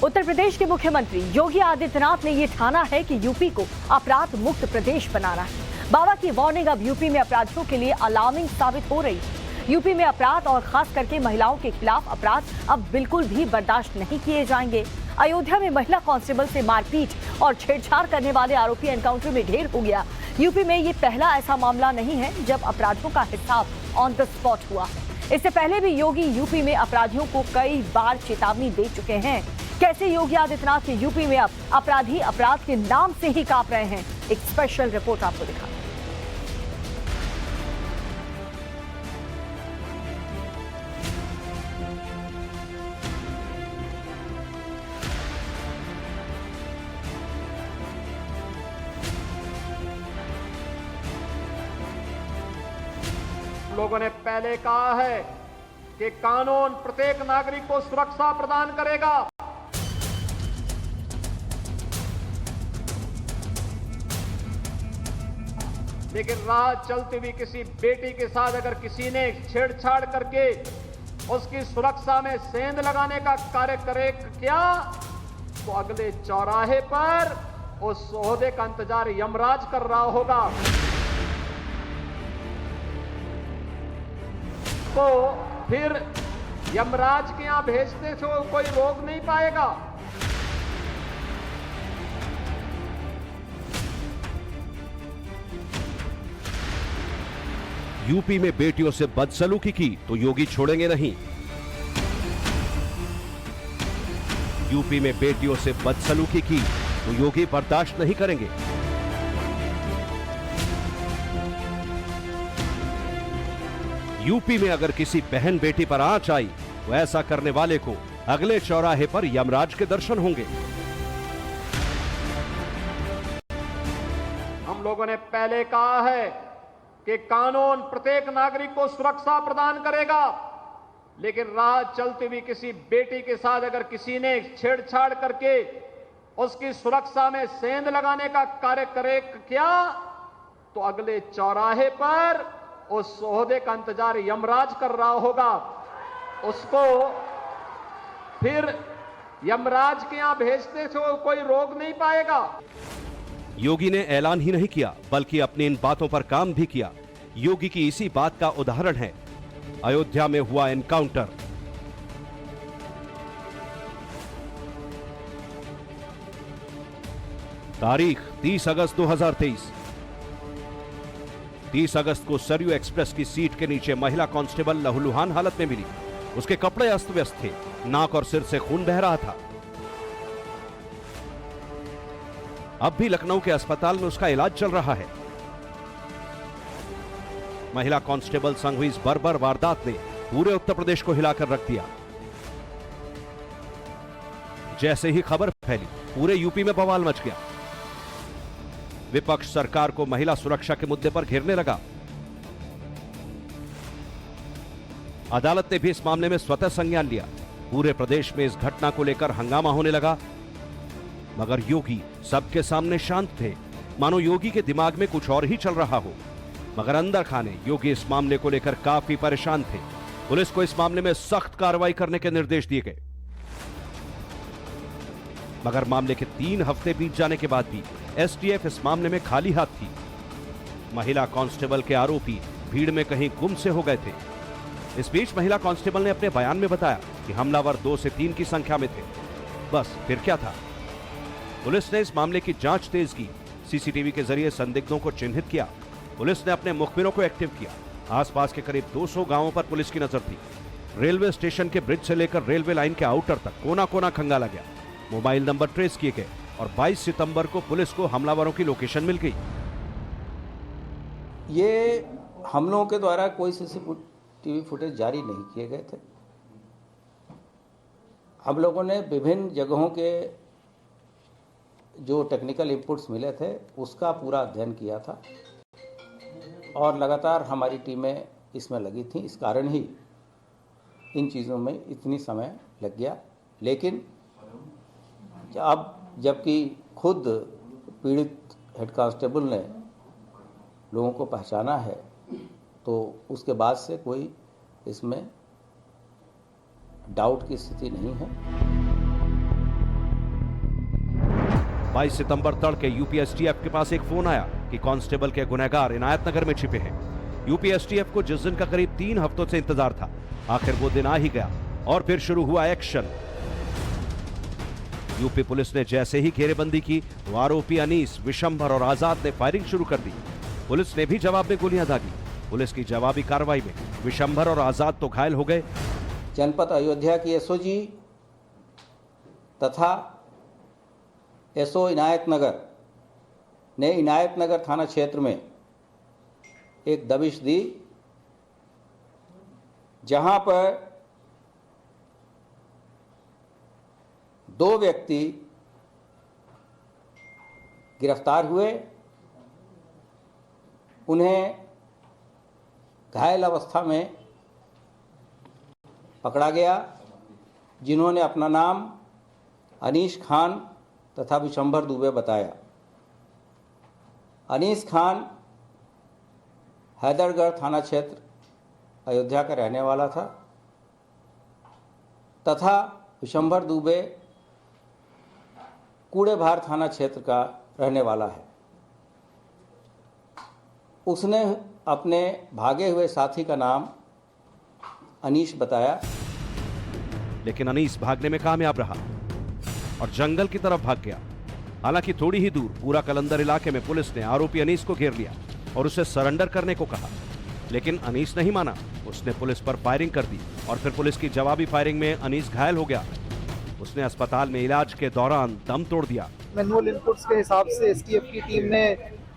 उत्तर प्रदेश के मुख्यमंत्री योगी आदित्यनाथ ने ये ठाना है कि यूपी को अपराध मुक्त प्रदेश बनाना है। बाबा की वार्निंग अब यूपी में अपराधियों के लिए अलार्मिंग साबित हो रही है। यूपी में अपराध और खास करके महिलाओं के खिलाफ अपराध अब बिल्कुल भी बर्दाश्त नहीं किए जाएंगे। अयोध्या में महिला कांस्टेबल से मारपीट और छेड़छाड़ करने वाले आरोपी एनकाउंटर में ढेर हो गया। यूपी में ये पहला ऐसा मामला नहीं है जब अपराधियों का हिसाब ऑन द स्पॉट हुआ है। इससे पहले भी योगी यूपी में अपराधियों को कई बार चेतावनी दे चुके हैं। कैसे योगी आदित्यनाथ के यूपी में अब अपराधी अपराध के नाम से ही कांप रहे हैं, एक स्पेशल रिपोर्ट आपको दिखा। लोगों ने पहले कहा है कि कानून प्रत्येक नागरिक को सुरक्षा प्रदान करेगा, लेकिन राह चलती हुई किसी बेटी के साथ अगर किसी ने छेड़छाड़ करके उसकी सुरक्षा में सेंध लगाने का कार्य करे क्या, तो अगले चौराहे पर उस ओहदे का इंतजार यमराज कर रहा होगा। तो फिर यमराज के यहां भेजते से कोई रोक नहीं पाएगा। यूपी में बेटियों से बदसलूकी की तो योगी छोड़ेंगे नहीं। यूपी में बेटियों से बदसलूकी की तो योगी बर्दाश्त नहीं करेंगे। यूपी में अगर किसी बहन बेटी पर आंच आई तो ऐसा करने वाले को अगले चौराहे पर यमराज के दर्शन होंगे। हम लोगों ने पहले कहा है कि कानून प्रत्येक नागरिक को सुरक्षा प्रदान करेगा, लेकिन राह चलती हुई किसी बेटी के साथ अगर किसी ने छेड़छाड़ करके उसकी सुरक्षा में सेंध लगाने का कार्य करे क्या, तो अगले चौराहे पर उस ओहदे का इंतजार यमराज कर रहा होगा। उसको फिर यमराज के यहां भेजते से कोई रोक नहीं पाएगा। योगी ने ऐलान ही नहीं किया बल्कि अपनी इन बातों पर काम भी किया। योगी की इसी बात का उदाहरण है अयोध्या में हुआ एनकाउंटर। तारीख 30 अगस्त 2023। 30 अगस्त को सरयू एक्सप्रेस की सीट के नीचे महिला कांस्टेबल लहूलुहान हालत में मिली। उसके कपड़े अस्त व्यस्त थे, नाक और सिर से खून बह रहा था। अब भी लखनऊ के अस्पताल में उसका इलाज चल रहा है। महिला कांस्टेबल संग हुई इस बर्बर वारदात ने पूरे उत्तर प्रदेश को हिलाकर रख दिया। जैसे ही खबर फैली पूरे यूपी में बवाल मच गया। विपक्ष सरकार को महिला सुरक्षा के मुद्दे पर घेरने लगा। अदालत ने भी इस मामले में स्वतः संज्ञान लिया। पूरे प्रदेश में इस घटना को लेकर हंगामा होने लगा, मगर योगी सबके सामने शांत थे, मानो योगी के दिमाग में कुछ और ही चल रहा हो। मगर अंदर खाने योगी इस मामले को लेकर काफी परेशान थे। पुलिस को इस मामले में सख्त कार्रवाई करने के निर्देश दिए गए, मगर मामले के 3 हफ्ते बीत जाने के बाद भी एसटीएफ इस मामले में खाली हाथ थी। महिला कांस्टेबल के आरोपी भीड़ में कहीं गुम से हो गए थे। इस बीच महिला कांस्टेबल ने अपने बयान में बताया कि हमलावर 2 से 3 की संख्या में थे। बस फिर क्या था। पुलिस ने इस मामले की जांच तेज की, सीसीटीवी के जरिए संदिग्धों को चिन्हित किया। पुलिस ने अपने मुखबिरों को एक्टिव किया। आसपास के करीब 200 गांवों पर पुलिस की नजर थी। रेलवे स्टेशन के ब्रिज से लेकर रेलवे लाइन के आउटर तक कोना कोना खंगाला गया। मोबाइल नंबर ट्रेस किए गए और 22 सितंबर को पुलिस को हमलावरों की लोकेशन मिल गई। ये हम लोगों के द्वारा कोई सीसीटीवी फुटेज जारी नहीं किए गए थे। हम लोगों ने विभिन्न जगहों के जो टेक्निकल इनपुट्स मिले थे उसका पूरा अध्ययन किया था और लगातार हमारी टीमें इसमें लगी थी। इस कारण ही इन चीज़ों में इतनी समय लग गया। लेकिन अब जबकि खुद पीड़ित हेड कांस्टेबल ने लोगों को पहचाना है, तो उसके बाद से कोई इसमें डाउट की स्थिति नहीं है। 22 सितंबर तड़के यूपी एसटीएफ के पास एक फोन आया कि कांस्टेबल के गुनहगार इनायत नगर में छिपे हैं। यूपी एसटीएफ को जिस दिन का करीब 3 हफ्तों से इंतजार था, आखिर वो दिन आ ही गया और फिर शुरू हुआ एक्शन। यूपी पुलिस ने जैसे ही घेरेबंदी की तो आरोपी अनीस, विशंभर और आजाद ने फायरिंग शुरू कर दी। पुलिस ने भी जवाब में गोलियां दागी। पुलिस की जवाबी कार्रवाई में विशंभर और आजाद तो घायल हो गए। जनपद अयोध्या की एसओजी तथा एसओ इनायत नगर ने इनायत नगर थाना क्षेत्र में एक दबिश दी, जहां पर 2 व्यक्ति गिरफ्तार हुए। उन्हें घायल अवस्था में पकड़ा गया, जिन्होंने अपना नाम अनीस खान तथा विशंभर दुबे बताया। अनीस खान हैदरगढ़ थाना क्षेत्र अयोध्या का रहने वाला था तथा विशंभर दुबे कूड़ेभार थाना क्षेत्र का रहने वाला है। उसने अपने भागे हुए साथी का नाम अनीस बताया, लेकिन अनीस भागने में कामयाब रहा और जंगल की तरफ भाग गया। हालांकि थोड़ी ही दूर पूरा कलंदर इलाके में पुलिस ने आरोपी अनीस को घेर लिया और उसे सरेंडर करने को कहा, लेकिन अनीस नहीं माना। उसने पुलिस पर फायरिंग कर दी और फिर पुलिस की जवाबी फायरिंग में अनीस घायल हो गया। उसने अस्पताल में इलाज के दौरान दम तोड़ दिया। मैनुअल इनपुट्स के हिसाब से एसटीएफ की टीम ने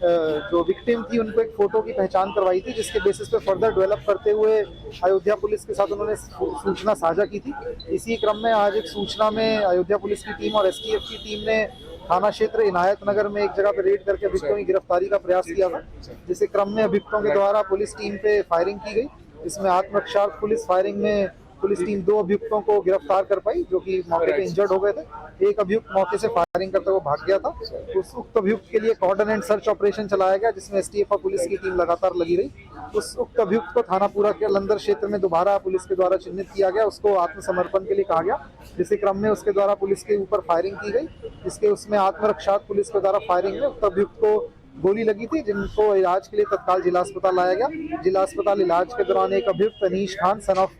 जो विक्टिम थी उनको एक फोटो की पहचान करवाई थी, जिसके बेसिस पे फर्दर डेवलप करते हुए अयोध्या पुलिस के साथ उन्होंने सूचना साझा की थी। इसी क्रम में आज एक सूचना में अयोध्या पुलिस की टीम और एसटीएफ की टीम ने थाना क्षेत्र इनायत नगर में एक जगह पर रेड करके अभियुक्तों की गिरफ्तारी का प्रयास किया था, जिसके क्रम में अभियुक्तों के द्वारा पुलिस टीम पे फायरिंग की गई। इसमें आत्मरक्षार्थ पुलिस फायरिंग में पुलिस टीम 2 अभियुक्तों को गिरफ्तार कर पाई, जो कि मौके पे इंजर्ड हो गए थे। एक अभियुक्त मौके से फायरिंग करते हुए भाग गया था। उस उक्त अभियुक्त के लिए कॉर्डन एंड सर्च ऑपरेशन चलाया गया, जिसमें एसटीएफ और पुलिस की टीम लगातार लगी रही। उस उक्त अभियुक्त को थाना पूरा के कलंदर क्षेत्र में दोबारा पुलिस के द्वारा चिन्हित किया गया, उसको आत्मसमर्पण के लिए कहा गया। इसी क्रम में उसके द्वारा पुलिस के ऊपर फायरिंग की गई, जिसके उसमें आत्मरक्षार्थ पुलिस के द्वारा फायरिंग में उक्त अभियुक्त को गोली लगी थी, जिनको इलाज के लिए तत्काल जिला अस्पताल लाया गया। जिला अस्पताल इलाज के दौरान एक अभियुक्त अनीस खान सन ऑफ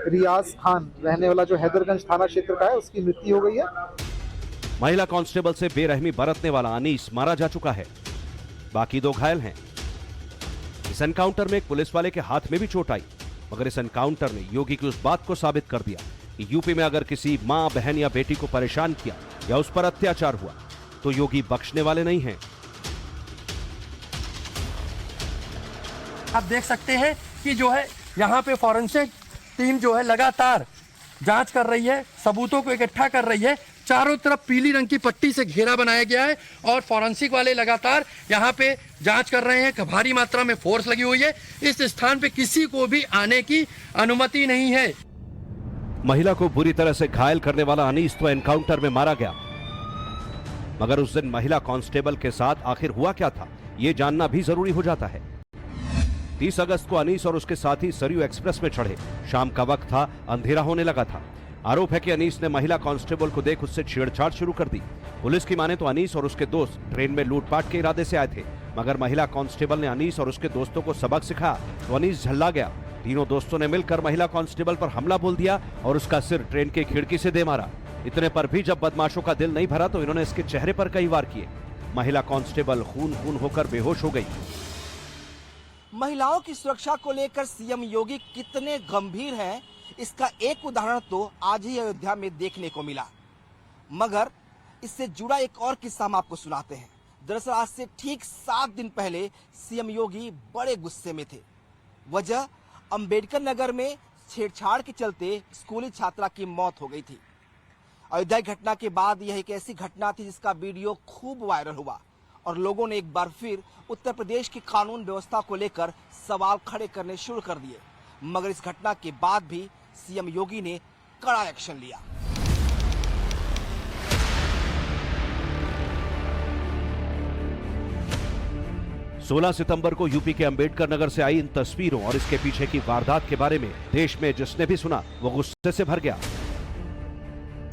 रियाज खान रहने वाला जो हैदरगंज थाना क्षेत्र का है, उसकी मृत्यु हो गई है। महिला कांस्टेबल से बेरहमी बरतने वाला अनीस मारा जा चुका है, बाकी 2 घायल हैं। इस एनकाउंटर में एक पुलिस वाले के हाथ में भी चोट आई, मगर इस एनकाउंटर ने योगी की उस बात को साबित कर दिया कि यूपी में अगर किसी मां, बहन या बेटी को परेशान किया या उस पर अत्याचार हुआ तो योगी बख्शने वाले नहीं हैं। आप देख सकते हैं कि जो है यहाँ पे फॉरेंसिक टीम जो है लगातार जांच कर रही है, सबूतों को इकट्ठा कर रही है। चारों तरफ पीली रंग की पट्टी से घेरा बनाया गया है और फॉरेंसिक वाले लगातार यहाँ पे जांच कर रहे हैं। भारी मात्रा में फोर्स लगी हुई है। इस स्थान पे किसी को भी आने की अनुमति नहीं है। महिला को बुरी तरह से घायल करने वाला अनीस तो एनकाउंटर में मारा गया, मगर उस दिन महिला कांस्टेबल के साथ आखिर हुआ क्या था, यह जानना भी जरूरी हो जाता है। 30 अगस्त को अनीस और उसके साथी सरयू एक्सप्रेस में चढ़े। शाम का वक्त था, अंधेरा होने लगा था। आरोप है कि अनीस ने महिला कांस्टेबल को देख उससे छेड़छाड़ शुरू कर दी। पुलिस की माने तो अनीस और उसके दोस्त ट्रेन में लूटपाट के इरादे से आए थे, मगर महिला कांस्टेबल ने अनीस और उसके दोस्तों को सबक सिखाया तो अनीस झल्ला गया। तीनों दोस्तों ने मिलकर महिला कांस्टेबल पर हमला बोल दिया और उसका सिर ट्रेन की खिड़की से दे मारा। इतने पर भी जब बदमाशों का दिल नहीं भरा तो इन्होंने इसके चेहरे पर कई वार किए। महिला कांस्टेबल खून खून होकर बेहोश हो गई। महिलाओं की सुरक्षा को लेकर सीएम योगी कितने गंभीर हैं, इसका एक उदाहरण तो आज ही अयोध्या में देखने को मिला। मगर इससे जुड़ा एक और किस्सा हम आपको सुनाते हैं। दरअसल आज से ठीक 7 दिन पहले सीएम योगी बड़े गुस्से में थे। वजह अंबेडकर नगर में छेड़छाड़ के चलते स्कूली छात्रा की मौत हो गई थी। अयोध्या की घटना के बाद यह एक ऐसी घटना थी जिसका वीडियो खूब वायरल हुआ और लोगों ने एक बार फिर उत्तर प्रदेश की कानून व्यवस्था को लेकर सवाल खड़े करने शुरू कर दिए। मगर इस घटना के बाद भी सीएम योगी ने कड़ा एक्शन लिया। सोलह सितंबर को यूपी के अंबेडकर नगर से आई इन तस्वीरों और इसके पीछे की वारदात के बारे में देश में जिसने भी सुना वो गुस्से से भर गया।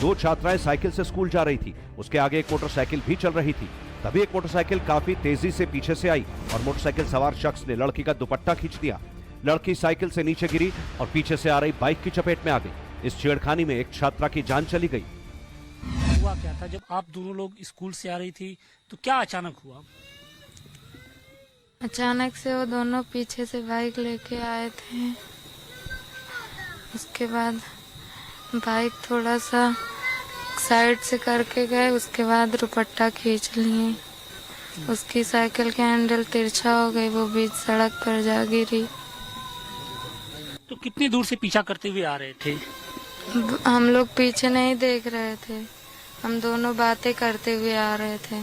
दो छात्राएं साइकिल से स्कूल जा रही थी। उसके आगे एक मोटरसाइकिल भी चल रही थी। तभी एक मोटरसाइकिल काफी तेजी से पीछे से आई और मोटरसाइकिल सवार शख्स ने लड़की का दुपट्टा खींच दिया। लड़की साइकिल से नीचे गिरी और पीछे से आ रही बाइक की चपेट में आ गई। इस छेड़खानी में एक छात्रा की जान चली गई। हुआ क्या था, जब आप दोनों लोग स्कूल से आ रही थी तो क्या अचानक हुआ? अचानक से वो दोनों पीछे से बाइक लेके आए थे। उसके बाद बाइक थोड़ा सा साइड से करके गए, उसके बाद दुपट्टा खींच लिए। उसकी साइकिल के हैंडल तिरछा हो गई, वो बीच सड़क पर जा गिरी। तो कितनी दूर से पीछा करते हुए आ रहे थे? हम लोग पीछे नहीं देख रहे थे, हम दोनों बातें करते हुए आ रहे थे।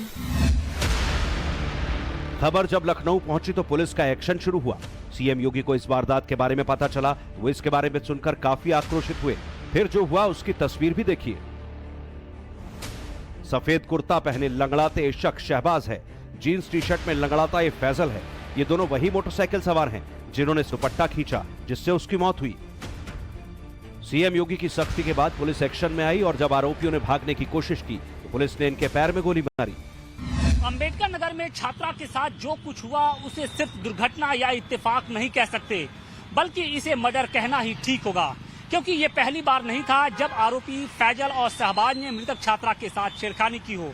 खबर जब लखनऊ पहुंची तो पुलिस का एक्शन शुरू हुआ। सीएम योगी को इस वारदात के बारे में पता चला, वो इसके बारे में सुनकर काफी आक्रोशित हुए। फिर जो हुआ उसकी तस्वीर भी देखिए। सफेद कुर्ता पहने लंगड़ाते ये शख्स शहबाज है, जीन्स टी शर्ट में लंगड़ाता ये फैजल है। ये दोनों वही मोटरसाइकिल सवार हैं जिन्होंने दुपट्टा खींचा जिससे उसकी मौत हुई। सीएम योगी की सख्ती के बाद पुलिस एक्शन में आई और जब आरोपियों ने भागने की कोशिश की तो पुलिस ने इनके पैर में गोली मारी। अंबेडकर नगर में छात्रा के साथ जो कुछ हुआ उसे सिर्फ दुर्घटना या इत्तेफाक नहीं कह सकते, बल्कि इसे मर्डर कहना ही ठीक होगा, क्योंकि ये पहली बार नहीं था जब आरोपी फैजल और शहबाज ने मृतक छात्रा के साथ छेड़खानी की हो।